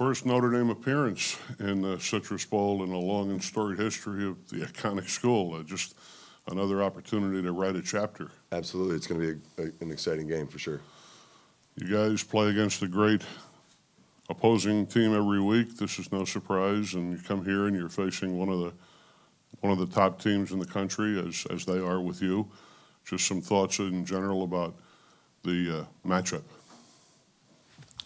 First Notre Dame appearance in the Citrus Bowl in a long and storied history of the iconic school. Just another opportunity to write a chapter. Absolutely. It's going to be an exciting game for sure. You guys play against a great opposing team every week. This is no surprise, and you come here and you're facing one of the top teams in the country, as they are with you. Just some thoughts in general about the matchup.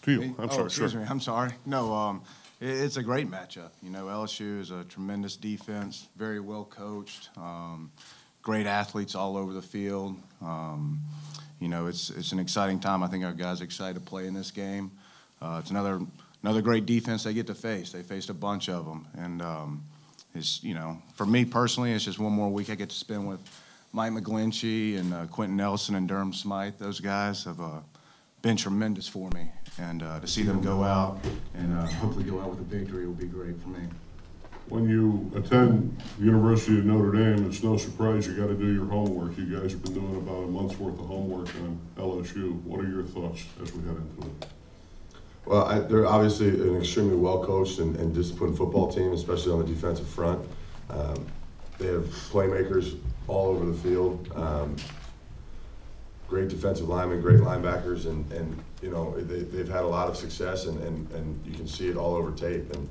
To you. I'm sorry. Excuse me. I'm sorry. No, it's a great matchup. You know, LSU is a tremendous defense, very well coached, great athletes all over the field. You know, it's an exciting time. I think our guys are excited to play in this game. It's another great defense they get to face. They faced a bunch of them, and it's, you know, for me personally, it's just one more week I get to spend with Mike McGlinchey and Quentin Nelson and Durham Smythe. Those guys have been tremendous for me, and to see them go out and hopefully go out with a victory will be great for me. When you attend the University of Notre Dame, it's no surprise you got to do your homework. You guys have been doing about a month's worth of homework on LSU. What are your thoughts as we head into it? Well, they're obviously an extremely well-coached and disciplined football team, especially on the defensive front. They have playmakers all over the field, great defensive linemen, great linebackers, and you know, they've had a lot of success, and you can see it all over tape. And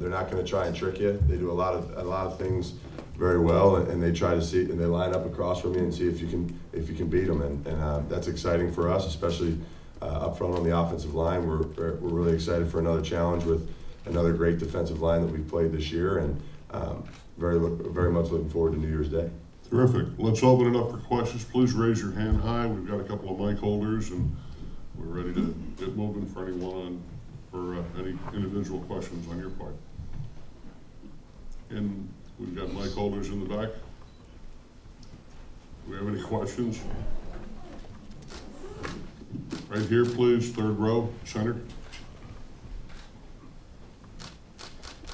they're not going to try and trick you. They do a lot of things very well, and they try to see, and they line up across from you and see if you can beat them, and that's exciting for us, especially up front on the offensive line. We're really excited for another challenge with another great defensive line that we've played this year, and very much looking forward to New Year's Day. Terrific. Let's open it up for questions. Please raise your hand high. We've got a couple of mic holders, and we're ready to get moving for anyone for any individual questions on your part. And we've got mic holders in the back. Do we have any questions? Right here, please, third row, center.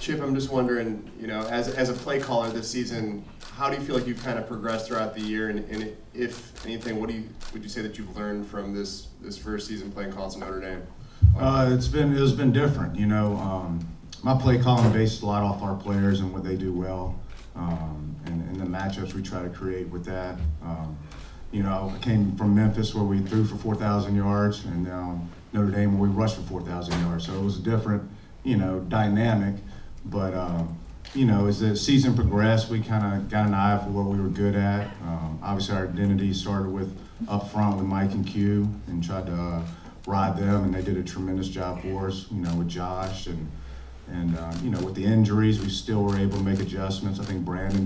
Chip, I'm just wondering, you know, as a play caller this season, how do you feel like you've kind of progressed throughout the year, and if anything, would you say that you've learned from this first season playing calls in Notre Dame? It's been different, you know. My play calling based a lot off our players and what they do well, and the matchups we try to create with that. You know, I came from Memphis where we threw for 4,000 yards, and Notre Dame where we rushed for 4,000 yards. So it was a different, you know, dynamic. But you know, as the season progressed, we kind of got an eye for what we were good at. Obviously, our identity started with up front with Mike and Q, and tried to ride them, and they did a tremendous job for us. You know, with Josh and you know, with the injuries, we still were able to make adjustments. I think Brandon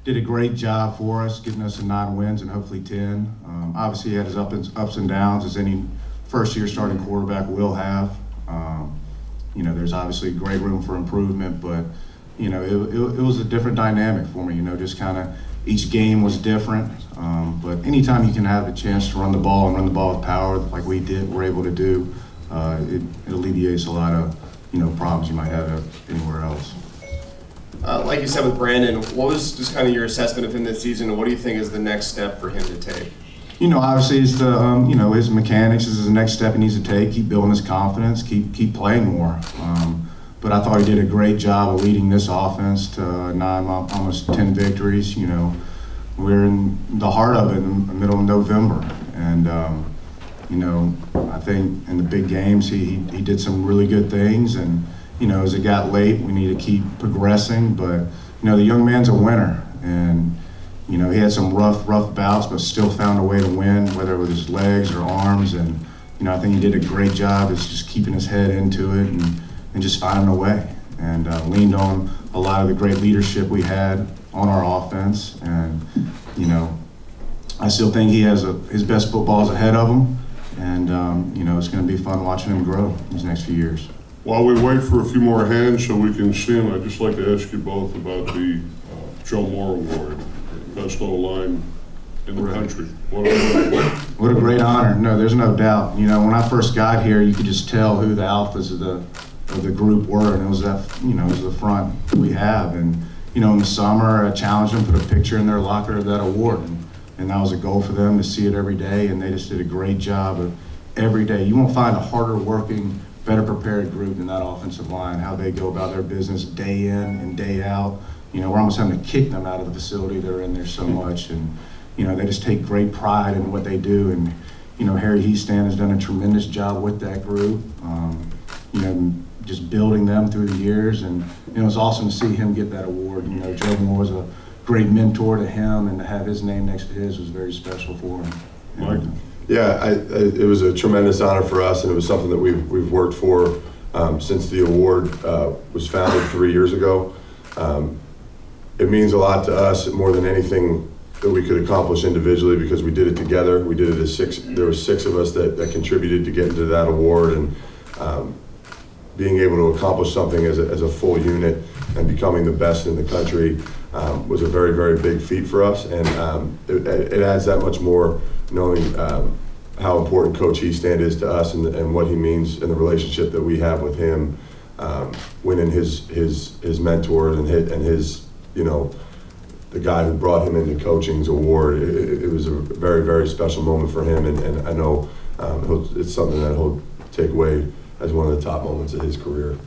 did a great job for us, getting us to 9 wins and hopefully 10. Obviously, he had his ups and downs, as any first-year starting quarterback will have. You know, there's obviously great room for improvement, but you know, it was a different dynamic for me. You know, just kind of each game was different. But anytime you can have a chance to run the ball and run the ball with power, like we're able to do, it alleviates a lot of, you know, problems you might have anywhere else. Like you said with Brandon, what was just kind of your assessment of him this season, and what do you think is the next step for him to take? You know, obviously, it's the you know, his mechanics is the next step he needs to take. Keep building his confidence. Keep playing more. But I thought he did a great job of leading this offense to 9, almost 10 victories. You know, we're in the heart of it in the middle of November, and you know, I think in the big games he did some really good things. And you know, as it got late, we need to keep progressing. But you know, the young man's a winner, and you know, he had some rough bouts, but still found a way to win, whether it was his legs or arms. And you know, I think he did a great job of just keeping his head into it and just finding a way. And leaned on a lot of the great leadership we had on our offense. And you know, I still think he has his best footballs ahead of him. And you know, it's going to be fun watching him grow these next few years. While we wait for a few more hands so we can see them, I'd just like to ask you both about the Joe Moore Award, best O-line in the country. What a great honor. No, there's no doubt. You know, when I first got here, you could just tell who the alphas of the group were, and it was that, you know, it was the front we have. And you know, in the summer, I challenged them, put a picture in their locker of that award, and that was a goal for them to see it every day. And they just did a great job of every day. You won't find a harder working better prepared group than that offensive line, how they go about their business day in and day out. You know, we're almost having to kick them out of the facility. They're in there so much, and you know, they just take great pride in what they do. And you know, Harry Heastan has done a tremendous job with that group. You know, just building them through the years, and you know, it's awesome to see him get that award. You know, Joe Moore was a great mentor to him, and to have his name next to his was very special for him. Mike? Yeah, it was a tremendous honor for us, and it was something that we've worked for since the award was founded 3 years ago. It means a lot to us, more than anything that we could accomplish individually, because we did it together. We did it as six. There were 6 of us that contributed to getting to that award, and being able to accomplish something as a full unit and becoming the best in the country was a very, very big feat for us, and it adds that much more knowing how important Coach Heastan is to us, and what he means in the relationship that we have with him, winning his mentors and his, you know, the guy who brought him into coaching's award. It was a very, very special moment for him, and I know it's something that he'll take away as one of the top moments of his career.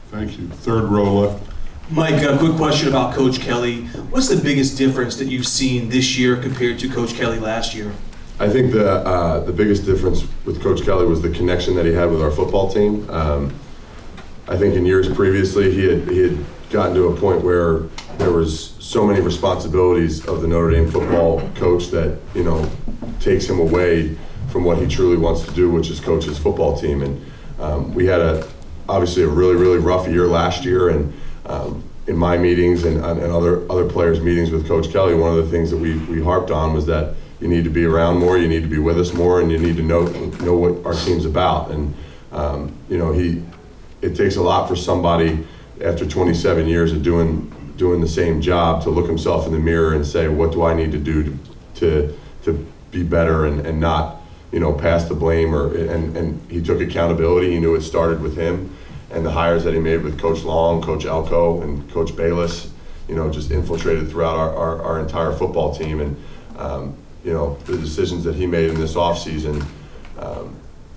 Thank you. Third row left. Mike, a quick question about Coach Kelly. What's the biggest difference that you've seen this year compared to Coach Kelly last year? I think the biggest difference with Coach Kelly was the connection that he had with our football team. I think in years previously he had gotten to a point where there was so many responsibilities of the Notre Dame football coach that, you know, takes him away from what he truly wants to do, which is coach his football team. And we had obviously a really, really rough year last year, and in my meetings and other players' meetings with Coach Kelly, one of the things that we harped on was that you need to be around more, you need to be with us more, and you need to know what our team's about. And you know, it takes a lot for somebody after 27 years of doing the same job to look himself in the mirror and say, what do I need to do to be better, and not, you know, pass the blame, and he took accountability. He knew it started with him, and the hires that he made with Coach Long, Coach Elko, and Coach Bayless, you know, just infiltrated throughout our entire football team. And you know, the decisions that he made in this offseason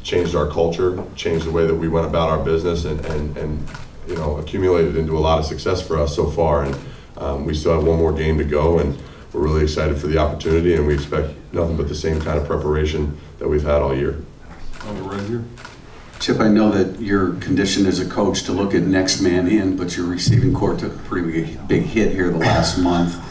changed our culture, changed the way that we went about our business, and you know, accumulated into a lot of success for us so far. And we still have one more game to go, and we're really excited for the opportunity, and we expect nothing but the same kind of preparation that we've had all year. On the right here. Chip, I know that you're conditioned as a coach to look at next man in, but your receiving corps took a pretty big hit here the last month.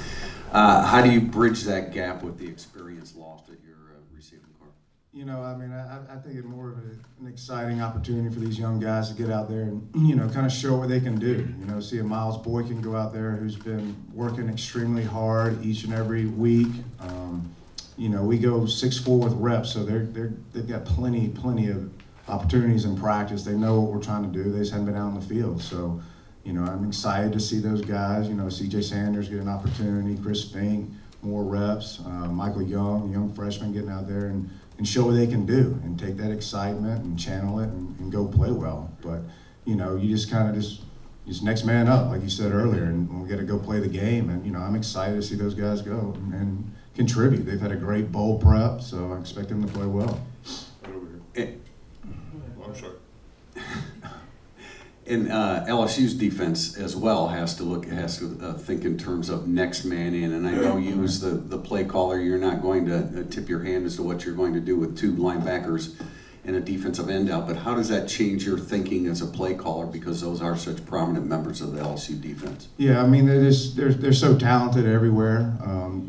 How do you bridge that gap with the experience lost at your receiving corps? You know, I mean, I think it's more of an exciting opportunity for these young guys to get out there and, you know, kind of show what they can do. You know, see a Miles Boykin go out there who's been working extremely hard each and every week. You know, we go 6'4" with reps, so they've got plenty of opportunities in practice. They know what we're trying to do. They just haven't been out in the field. So, you know, I'm excited to see those guys. You know, C.J. Sanders get an opportunity, Chris Fink, more reps, Michael Young, the young freshman, getting out there and show what they can do, and take that excitement and channel it and go play well. But, you know, you just kind of just next man up, like you said earlier, and we got to go play the game. And, you know, I'm excited to see those guys go and contribute. They've had a great bowl prep, so I expect them to play well. Right over here. I'm sorry. And LSU's defense as well has to think in terms of next man in. And I know you as the play caller, you're not going to tip your hand as to what you're going to do with 2 linebackers and a defensive end out. But how does that change your thinking as a play caller, because those are such prominent members of the LSU defense? Yeah, I mean, they're so talented everywhere.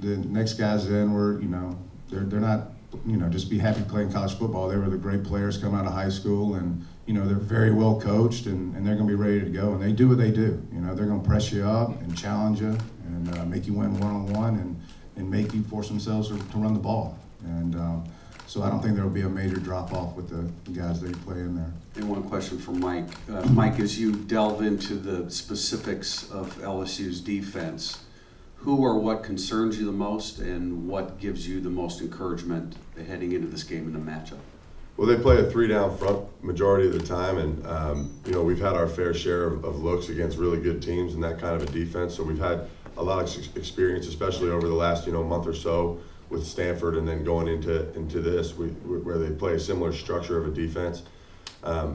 The next guys in were, you know, they're not, you know, just be happy playing college football. They were the great players coming out of high school, and you know, they're very well coached, and they're going to be ready to go, and they do what they do. You know, they're going to press you up and challenge you and make you win one-on-one and make you force themselves to run the ball. And so I don't think there will be a major drop-off with the guys that play in there. And one question for Mike. Mike, as you delve into the specifics of LSU's defense, who or what concerns you the most, and what gives you the most encouragement heading into this game in the matchup? Well, they play a 3-down front majority of the time, and you know, we've had our fair share of looks against really good teams in that kind of a defense. So we've had a lot of experience, especially over the last, you know, month or so with Stanford, and then going into this, where they play a similar structure of a defense.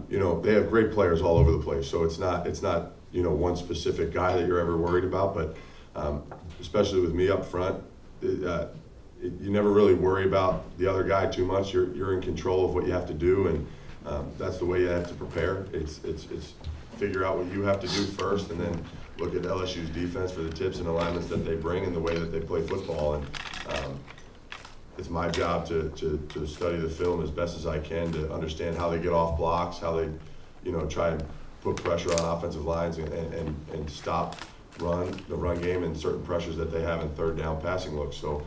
you know, they have great players all over the place. So it's not you know, one specific guy that you're ever worried about. But especially with me up front, you never really worry about the other guy too much. You're in control of what you have to do, and that's the way you have to prepare. It's figure out what you have to do first, and then look at LSU's defense for the tips and alignments that they bring and the way that they play football. And it's my job to study the film as best as I can to understand how they get off blocks, how they, you know, try and put pressure on offensive lines and stop the run game and certain pressures that they have in third down passing looks. So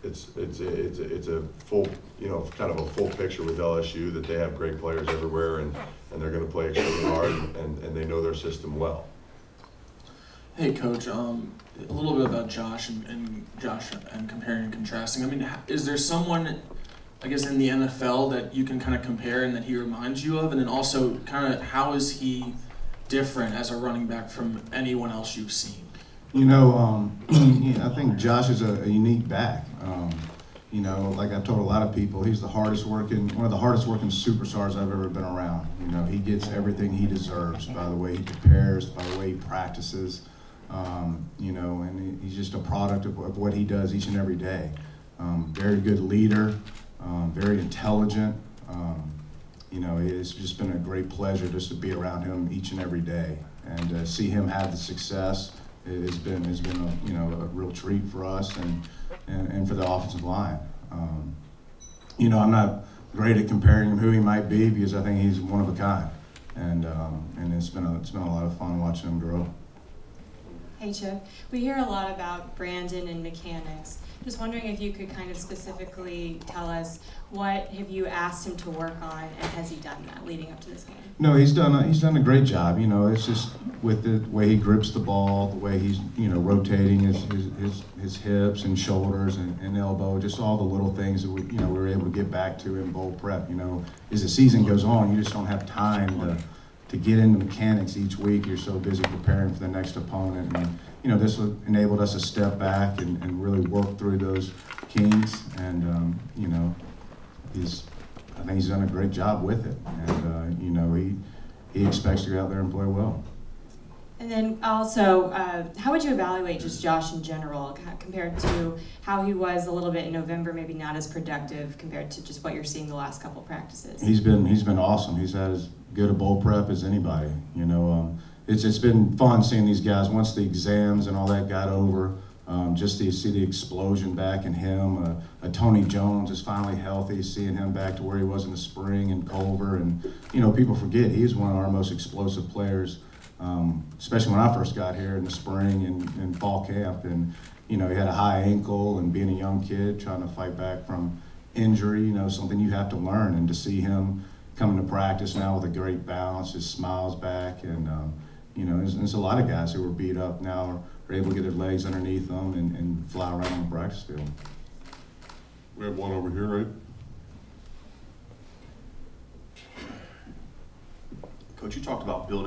it's a full, you know, kind of a full picture with LSU, that they have great players everywhere, and they're going to play extremely hard, and they know their system well. Hey, Coach. A little bit about Josh and comparing and contrasting. I mean, is there someone, I guess, in the NFL that you can kind of compare and that he reminds you of? And then also, kind of, how is he different as a running back from anyone else you've seen? You know, I think Josh is a unique back. You know, like I've told a lot of people, he's one of the hardest working superstars I've ever been around. You know, he gets everything he deserves by the way he prepares, by the way he practices. You know, and he's just a product of what he does each and every day. Very good leader, very intelligent. You know, it's just been a great pleasure just to be around him each and every day, and see him have the success. It has been a, you know, a real treat for us and for the offensive line. You know, I'm not great at comparing him who he might be, because I think he's one of a kind, and it's been a lot of fun watching him grow. Hey Chip, we hear a lot about Brandon and mechanics. Just wondering if you could kind of specifically tell us, what have you asked him to work on, and has he done that leading up to this game? No, he's done a great job. You know, it's just with the way he grips the ball, the way he's, you know, rotating his hips and shoulders and elbow, just all the little things that we were able to get back to in bowl prep. You know, as the season goes on, you just don't have time to get into mechanics each week. You're so busy preparing for the next opponent, and you know, this enabled us to step back and really work through those kinks. And you know, I think he's done a great job with it, and you know, he expects to go out there and play well. And then also, how would you evaluate just Josh in general, compared to how he was a little bit in November, maybe not as productive compared to just what you're seeing the last couple practices? He's been awesome. He's had as good a bowl prep as anybody. You know, it's been fun seeing these guys once the exams and all that got over. Just to see the explosion back in him. A Tony Jones is finally healthy, seeing him back to where he was in the spring, and Culver. And, you know, people forget he's one of our most explosive players, especially when I first got here in the spring and fall camp. And, you know, he had a high ankle, and being a young kid trying to fight back from injury, you know, something you have to learn. And to see him coming to practice now with a great balance, his smile's back. And, you know, there's a lot of guys who were beat up now are able to get their legs underneath them and fly around on the practice field. We have one over here, right? Coach, you talked about you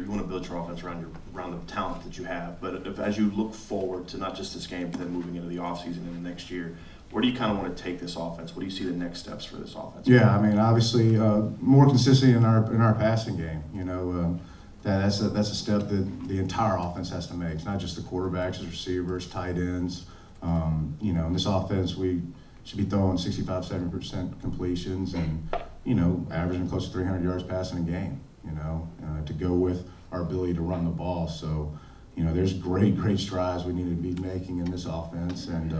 want to build your offense around the talent that you have, but as you look forward to not just this game, but then moving into the offseason and the next year, where do you kind of want to take this offense? What do you see the next steps for this offense? Yeah, I mean, obviously, more consistency in our passing game. You know, that's a step that the entire offense has to make. It's not just the quarterbacks, it's receivers, tight ends. You know, in this offense, we should be throwing 65-70% completions, and, you know, averaging close to 300 yards passing a game. You know, to go with our ability to run the ball. So, you know, there's great strides we need to be making in this offense, and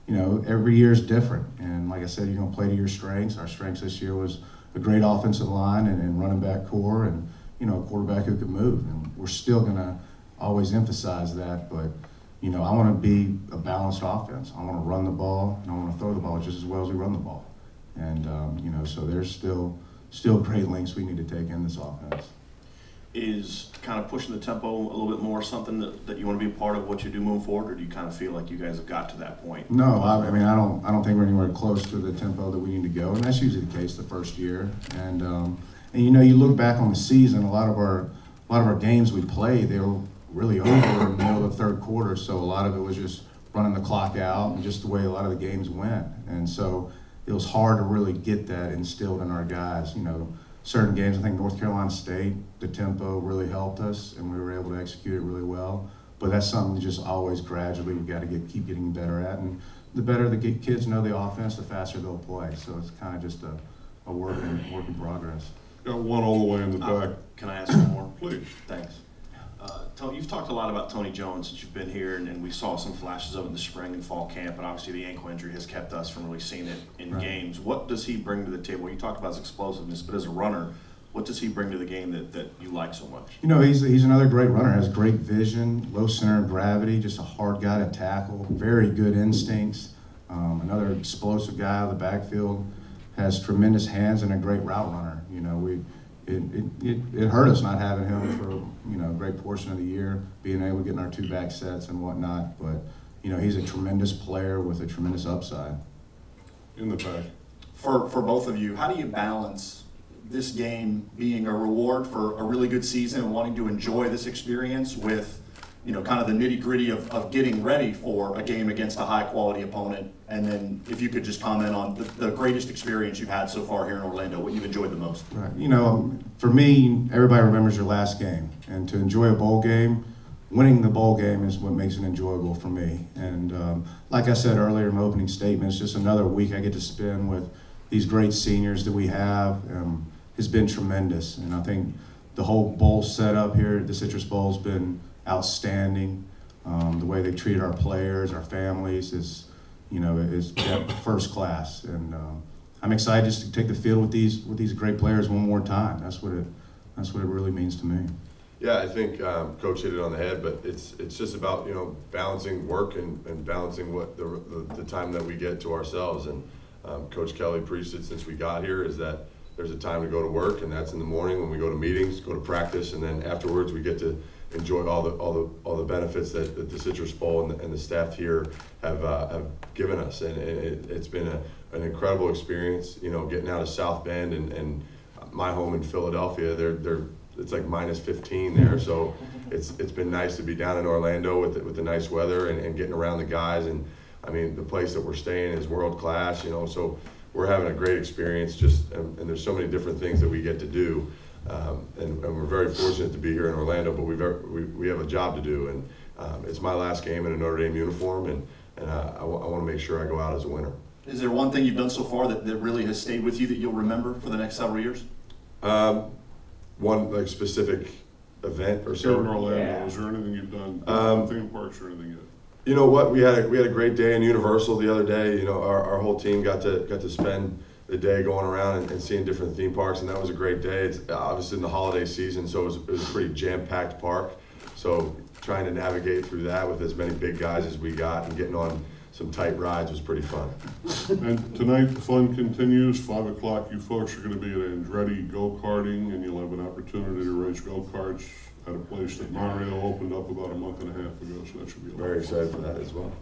you know, every year is different. And like I said, you're going to play to your strengths. Our strengths this year was a great offensive line and running back core, and, you know, a quarterback who could move. And we're still going to always emphasize that. But, you know, I want to be a balanced offense. I want to run the ball, and I want to throw the ball just as well as we run the ball. And, you know, so there's still great lengths we need to take in this offense. Is kind of pushing the tempo a little bit more something that you want to be a part of what you do moving forward, or do you kind of feel like you guys have got to that point? No, I mean, I don't think we're anywhere close to the tempo that we need to go, and that's usually the case the first year. And you know, you look back on the season, a lot of our games we played, they were really over in the middle of the third quarter, so a lot of it was just running the clock out and just the way a lot of the games went. And so, it was hard to really get that instilled in our guys. You know, certain games, I think North Carolina State, the tempo really helped us, and we were able to execute it really well. But that's something just always gradually we got to keep getting better at. And the better the kids know the offense, the faster they'll play. So it's kind of just a work in progress. Got one all the way in the back. Can I ask one more? Please. Thanks. Tony, you've talked a lot about Tony Jones since you've been here, and we saw some flashes of it in the spring and fall camp, and obviously the ankle injury has kept us from really seeing it in games. What does he bring to the table? You talked about his explosiveness, but as a runner, what does he bring to the game that you like so much? You know, he's another great runner, has great vision, low center of gravity, just a hard guy to tackle, very good instincts, another explosive guy out of the backfield, has tremendous hands and a great route runner. You know, it hurt us not having him for, you know, a great portion of the year, being able to get in our 2 back sets and whatnot. But, you know, he's a tremendous player with a tremendous upside. In the back. For both of you, how do you balance this game being a reward for a really good season and wanting to enjoy this experience with, you know, kind of the nitty-gritty of getting ready for a game against a high-quality opponent? And then if you could just comment on the greatest experience you've had so far here in Orlando, what you've enjoyed the most. Right. You know, for me, everybody remembers your last game. And to enjoy a bowl game, winning the bowl game is what makes it enjoyable for me. And like I said earlier in my opening statement, it's just another week I get to spend with these great seniors that we have. Has been tremendous. And I think the whole bowl setup here at the Citrus Bowl has been outstanding. The way they treated our players, our families is, you know, is first class. And I'm excited just to take the field with these great players one more time. That's what it really means to me. Yeah, I think Coach hit it on the head, but it's just about, you know, balancing work and balancing what the time that we get to ourselves. And Coach Kelly preached it since we got here, is that there's a time to go to work, and that's in the morning when we go to meetings, go to practice, and then afterwards we get to enjoy all the benefits that the Citrus Bowl and the staff here have given us. And it's been an incredible experience. You know, getting out of South Bend and my home in Philadelphia, it's like minus 15 there. So it's been nice to be down in Orlando with the nice weather and getting around the guys. And I mean, the place that we're staying is world class. You know, so we're having a great experience. And there's so many different things that we get to do. And we're very fortunate to be here in Orlando, but we have a job to do, and it's my last game in a Notre Dame uniform, and I want to make sure I go out as a winner. Is there one thing you've done so far that really has stayed with you that you'll remember for the next several years? One like specific event or so. Here in Orlando, is there anything you've done? Theme parks or anything yet? You know what? We had a great day in Universal the other day. You know, our whole team got to spend the day going around and seeing different theme parks, and that was a great day. It's obviously in the holiday season, so it was a pretty jam-packed park. So trying to navigate through that with as many big guys as we got and getting on some tight rides was pretty fun. And tonight the fun continues. 5 o'clock, you folks are going to be at Andretti go-karting, and you'll have an opportunity to race go-karts at a place that Mario opened up about a month and a half ago. So that should be a lot Very of fun. excited for that as well.